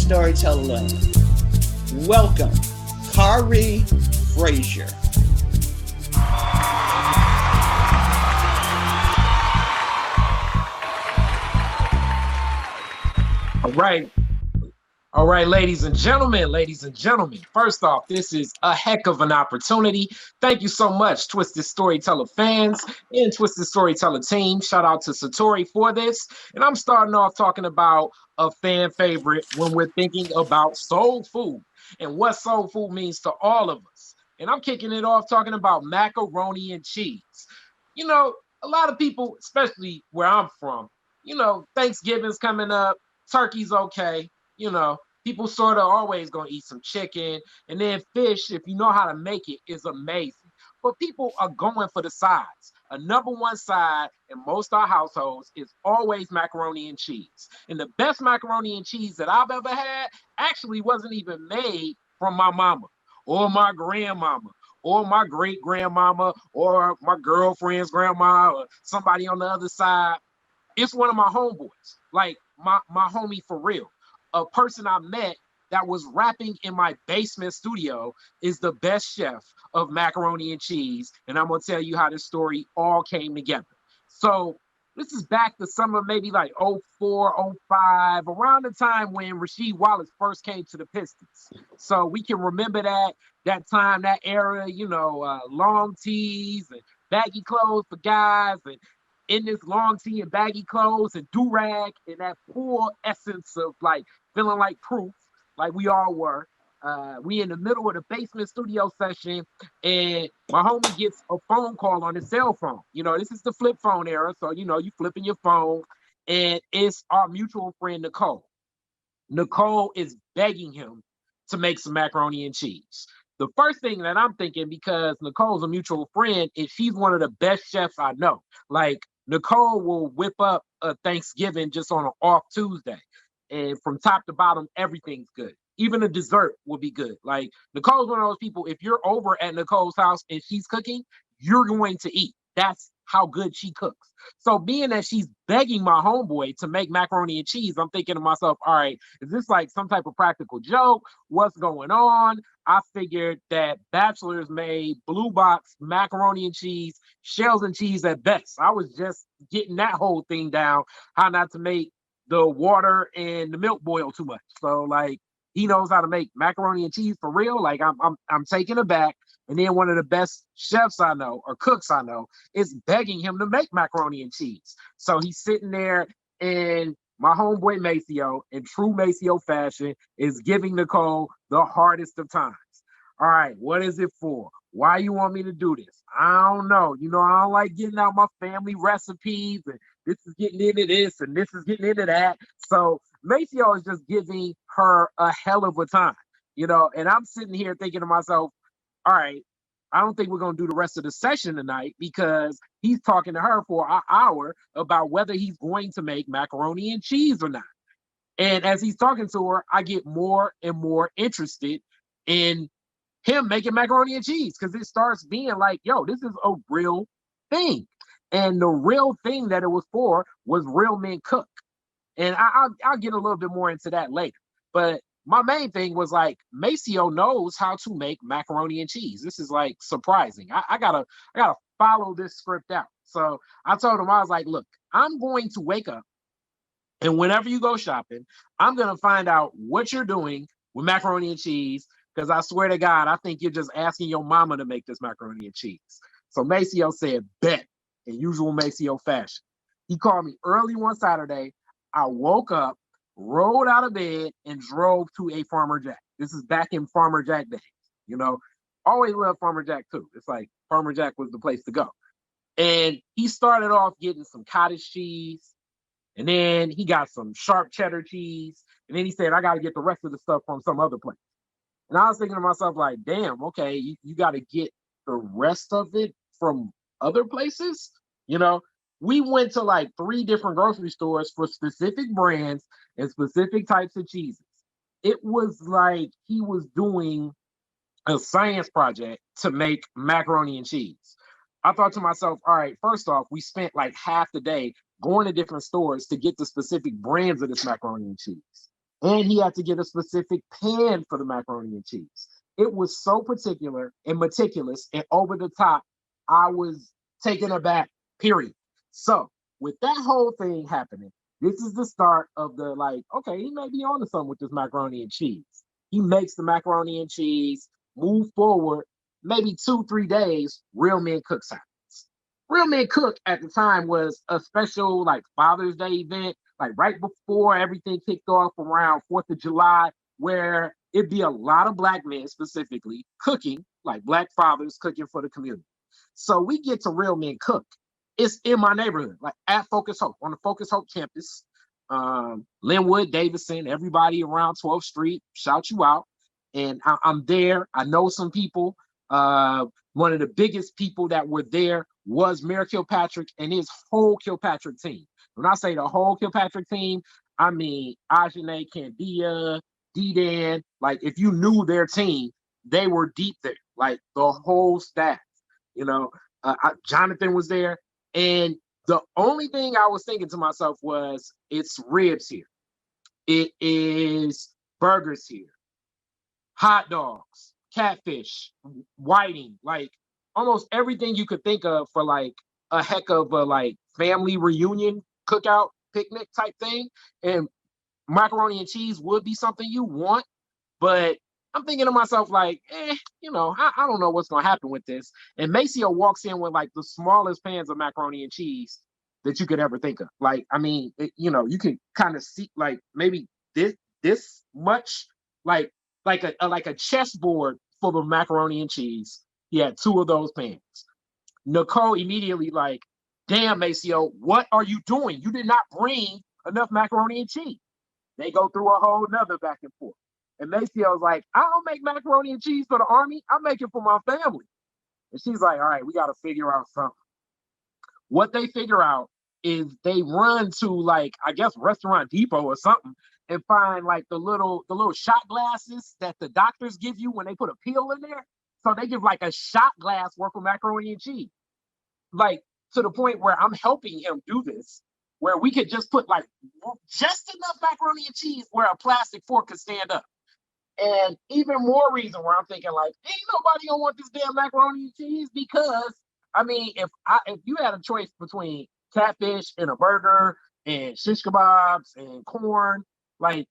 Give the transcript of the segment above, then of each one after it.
Storyteller. Welcome, Khary, Frazier. All right. All right, ladies and gentlemen. First off, this is a heck of an opportunity. Thank you so much, Twisted Storyteller fans and Twisted Storyteller team. Shout out to Satori for this. And I'm starting off talking about a fan favorite when we're thinking about soul food and what soul food means to all of us. And I'm kicking it off talking about macaroni and cheese. You know, a lot of people, especially where I'm from, Thanksgiving's coming up, turkey's okay. People sort of always gonna eat some chicken, and then fish, if you know how to make it, is amazing. But people are going for the sides. A number one side in most our households is always macaroni and cheese. And the best macaroni and cheese that I've ever had actually wasn't even made from my mama or my grandmama or my great grandmama or my girlfriend's grandma or somebody on the other side. It's one of my homeboys, like my homie for real. A person I met that was rapping in my basement studio is the best chef of macaroni and cheese. And I'm going to tell you how this story all came together. So this is back to summer, maybe like '04, '05, around the time when Rasheed Wallace first came to the Pistons. So we can remember that time, that era, long tees and baggy clothes for guys, and in this long tee and baggy clothes and do-rag and that poor essence of like feeling like proof, like we all were. We in the middle of the basement studio session, and my homie gets a phone call on his cell phone. This is the flip phone era, so you flipping your phone, and it's our mutual friend Nicole. Nicole is begging him to make some macaroni and cheese. The first thing that I'm thinking, because Nicole's a mutual friend, is she's one of the best chefs I know. Like, Nicole will whip up a Thanksgiving just on an off Tuesday. And from top to bottom, everything's good. Even a dessert will be good. Like, Nicole's one of those people, if you're over at Nicole's house and she's cooking, you're going to eat. That's how good she cooks. So being that she's begging my homeboy to make macaroni and cheese, I'm thinking to myself, all right, is this like some type of practical joke? What's going on? I figured that bachelors made blue box macaroni and cheese, shells and cheese at best. I was just getting that whole thing down, how not to make the water and the milk boil too much. So like, he knows how to make macaroni and cheese for real. Like, I'm taken aback. And then one of the best chefs I know, or cooks I know, is begging him to make macaroni and cheese. So he's sitting there, and my homeboy Maceo, in true Maceo fashion, is giving Nicole the hardest of times. All right, what is it for? Why you want me to do this? I don't know. I don't like getting out my family recipes, and this is getting into this, and this is getting into that. So Maceo is just giving her a hell of a time, and I'm sitting here thinking to myself, all right, I don't think we're going to do the rest of the session tonight, because he's talking to her for an hour about whether he's going to make macaroni and cheese or not. And as he's talking to her, I get more and more interested in him making macaroni and cheese, because it starts being like, yo, this is a real thing. And the real thing that it was for was Real Men Cook. And I'll get a little bit more into that later. But my main thing was like, Maceo knows how to make macaroni and cheese. This is like surprising. I gotta follow this script out. So I told him, I was like, look, I'm going to wake up, and whenever you go shopping, I'm gonna find out what you're doing with macaroni and cheese, because I swear to God, I think you're just asking your mama to make this macaroni and cheese. So Maceo said, bet, in usual Maceo fashion. He called me early one Saturday. I woke up, rolled out of bed, and drove to a Farmer Jack. This is back in Farmer Jack days. Always loved Farmer Jack too. It's like Farmer Jack was the place to go. And he started off getting some cottage cheese, and then he got some sharp cheddar cheese, and then he said, I got to get the rest of the stuff from some other place. And I was thinking to myself, like, damn, okay, you got to get the rest of it from other places? We went to like 3 different grocery stores for specific brands and specific types of cheeses. It was like he was doing a science project to make macaroni and cheese. I thought to myself, all right, first off, we spent like half the day going to different stores to get the specific brands of this macaroni and cheese. And he had to get a specific pan for the macaroni and cheese. It was so particular and meticulous and over the top. I was taken aback, period. So, with that whole thing happening, this is the start of the like, okay, he may be on to something with this macaroni and cheese. He makes the macaroni and cheese, move forward, maybe 2, 3 days, Real Men Cook happens. Real Men Cook at the time was a special like Father's Day event, like right before everything kicked off around 4th of July, where it'd be a lot of black men specifically cooking, like black fathers cooking for the community. So we get to Real Men Cook. It's in my neighborhood, like at Focus Hope, on the Focus Hope campus. Linwood, Davidson, everybody around 12th Street, shout you out. And I'm there. I know some people. One of the biggest people that were there was Mayor Kilpatrick and his whole Kilpatrick team. When I say the whole Kilpatrick team, I mean Ajane, Candia, D-Dan. Like, if you knew their team, they were deep there. Like, the whole staff. You know, Jonathan was there. And the only thing I was thinking to myself was, it's ribs here. It is burgers here. Hot dogs, catfish, whiting, like almost everything you could think of for like a heck of a like family reunion, cookout, picnic type thing. And macaroni and cheese would be something you want, but I'm thinking to myself, like, I don't know what's gonna happen with this. And Maceo walks in with like the smallest pans of macaroni and cheese that you could ever think of. Like, I mean, you can kind of see like maybe this much, like a chessboard full of macaroni and cheese. He had 2 of those pans. Nicole immediately like, damn, Maceo, what are you doing? You did not bring enough macaroni and cheese. They go through a whole nother back and forth. And Maceo's like, I don't make macaroni and cheese for the Army. I make it for my family. And she's like, all right, we got to figure out something. What they figure out is they run to like, I guess, Restaurant Depot or something and find like the little shot glasses that the doctors give you when they put a pill in there. So they give like a shot glass worth of macaroni and cheese. Like, to the point where I'm helping him do this, where we could just put like just enough macaroni and cheese where a plastic fork could stand up. And even more reason where I'm thinking like, ain't nobody gonna want this damn macaroni and cheese, because I mean, if you had a choice between catfish and a burger and shish kebabs and corn, like,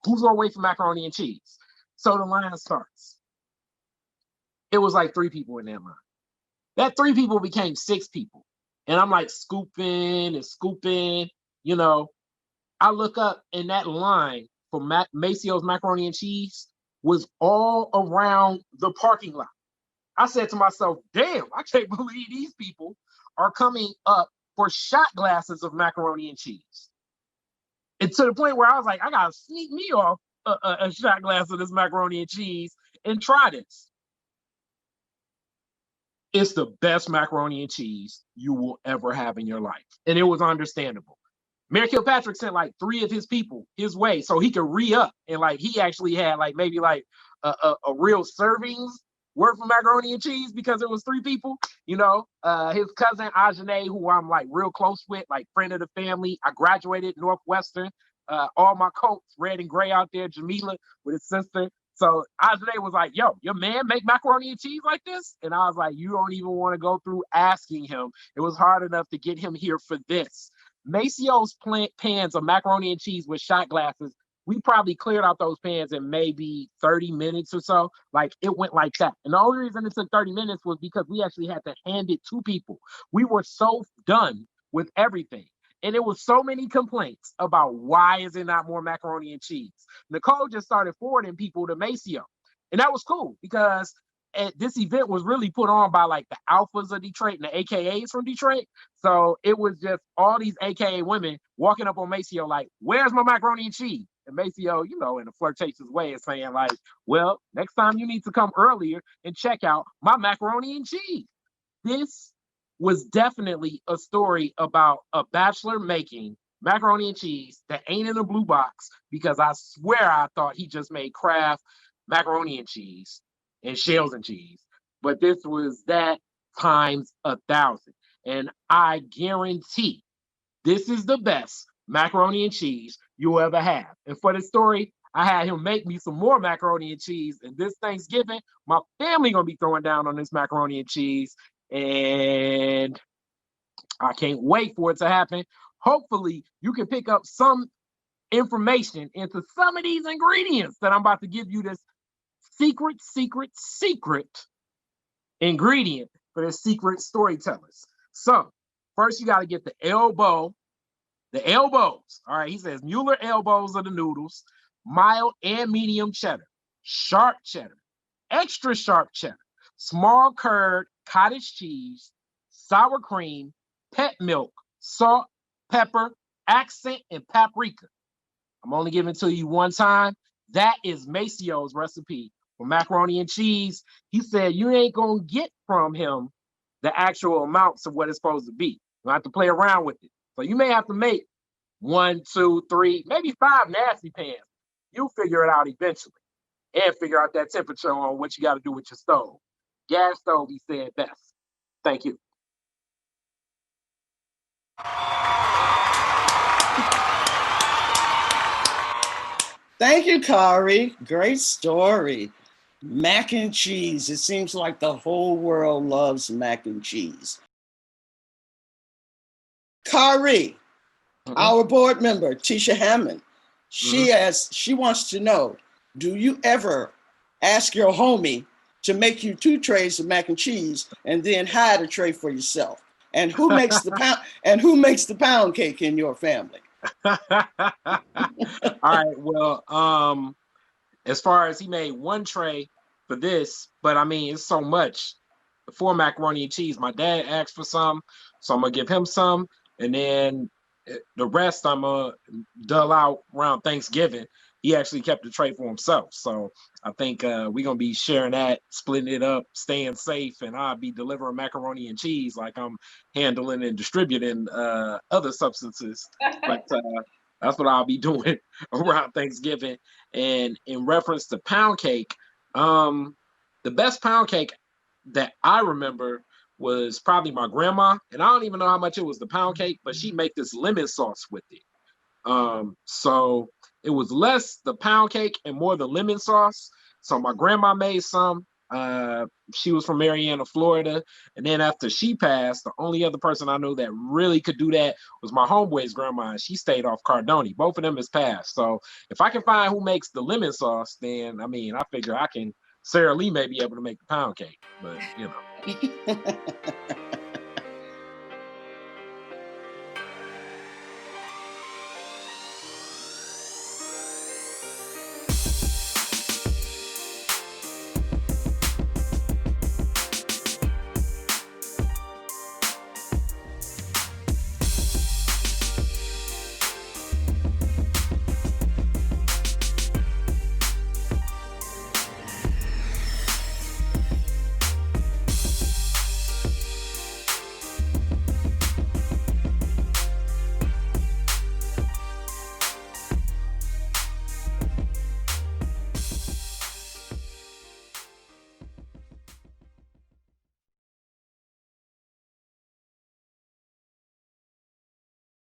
who's gonna wait for macaroni and cheese? So the line starts. It was like 3 people in that line. That 3 people became 6 people. And I'm like scooping and scooping, I look up and that line for Maceo's macaroni and cheese was all around the parking lot. I said to myself, damn, I can't believe these people are coming up for shot glasses of macaroni and cheese. And to the point where I was like, I gotta sneak me off a shot glass of this macaroni and cheese and try this. It's the best macaroni and cheese you will ever have in your life. And it was understandable. Mayor Kilpatrick sent like 3 of his people his way so he could re-up. And like he actually had like maybe like a real servings worth of macaroni and cheese because it was 3 people. His cousin Ajane, who I'm like real close with, like friend of the family. I graduated Northwestern. All my coats, red and gray out there. Jamila with his sister. So Ajane was like, yo, your man make macaroni and cheese like this? And I was like, you don't even want to go through asking him. It was hard enough to get him here for this. Maceo's pans of macaroni and cheese with shot glasses, we probably cleared out those pans in maybe 30 minutes or so. Like, it went like that. And the only reason it took 30 minutes was because we actually had to hand it to people. We were so done with everything. And there was so many complaints about why is there not more macaroni and cheese. Nicole just started forwarding people to Maceo. And that was cool because this event was really put on by like the alphas of Detroit and the AKAs from Detroit. So it was just all these AKA women walking up on Maceo like, where's my macaroni and cheese? And Maceo, in a flirtatious way, is saying like, well, next time you need to come earlier and check out my macaroni and cheese. This was definitely a story about a bachelor making macaroni and cheese that ain't in a blue box, because I swear I thought he just made Kraft macaroni and cheese and shells and cheese. But this was that times 1,000. And I guarantee this is the best macaroni and cheese you'll ever have. And for the story, I had him make me some more macaroni and cheese. And this Thanksgiving, my family gonna be throwing down on this macaroni and cheese. And I can't wait for it to happen. Hopefully, you can pick up some information into some of these ingredients that I'm about to give you, this secret ingredient for the secret storytellers. So first you got to get the elbows. All right, he says Mueller elbows of the noodles, mild and medium cheddar, sharp cheddar, extra sharp cheddar, small curd cottage cheese, sour cream, pet milk, salt, pepper, accent, and paprika. I'm only giving it to you one time. That is Maceo's recipe for macaroni and cheese. He said you ain't gonna get from him the actual amounts of what it's supposed to be. You have to play around with it. So you may have to make 1, 2, 3, maybe 5 nasty pans. You'll figure it out eventually and figure out that temperature on what you got to do with your stove. Gas stove, he said best. Thank you. Thank you, Khary. Great story. Mac and cheese. It seems like the whole world loves mac and cheese. Khary, our board member, Tisha Hammond, she wants to know, do you ever ask your homie to make you 2 trays of mac and cheese and then hide a tray for yourself? And who makes the pound cake in your family? All right. Well, as far as he made 1 tray for this, but I mean, it's so much for macaroni and cheese. My dad asked for some, so I'm gonna give him some, and then the rest I'm gonna dull out around Thanksgiving. He actually kept the tray for himself, so I think we're gonna be sharing that, splitting it up, staying safe, and I'll be delivering macaroni and cheese like I'm handling and distributing other substances. But that's what I'll be doing around Thanksgiving. And in reference to pound cake, the best pound cake that I remember was probably my grandma, and I don't even know how much it was the pound cake, but she'd make this lemon sauce with it. So it was less the pound cake and more the lemon sauce. So my grandma made some. She was from Marianna, Florida. And then after she passed, the only other person I know that really could do that was my homeboy's grandma. And she stayed off Cardoni. Both of them has passed. So if I can find who makes the lemon sauce, then I mean, I figure I can. Sarah Lee may be able to make the pound cake, but you know.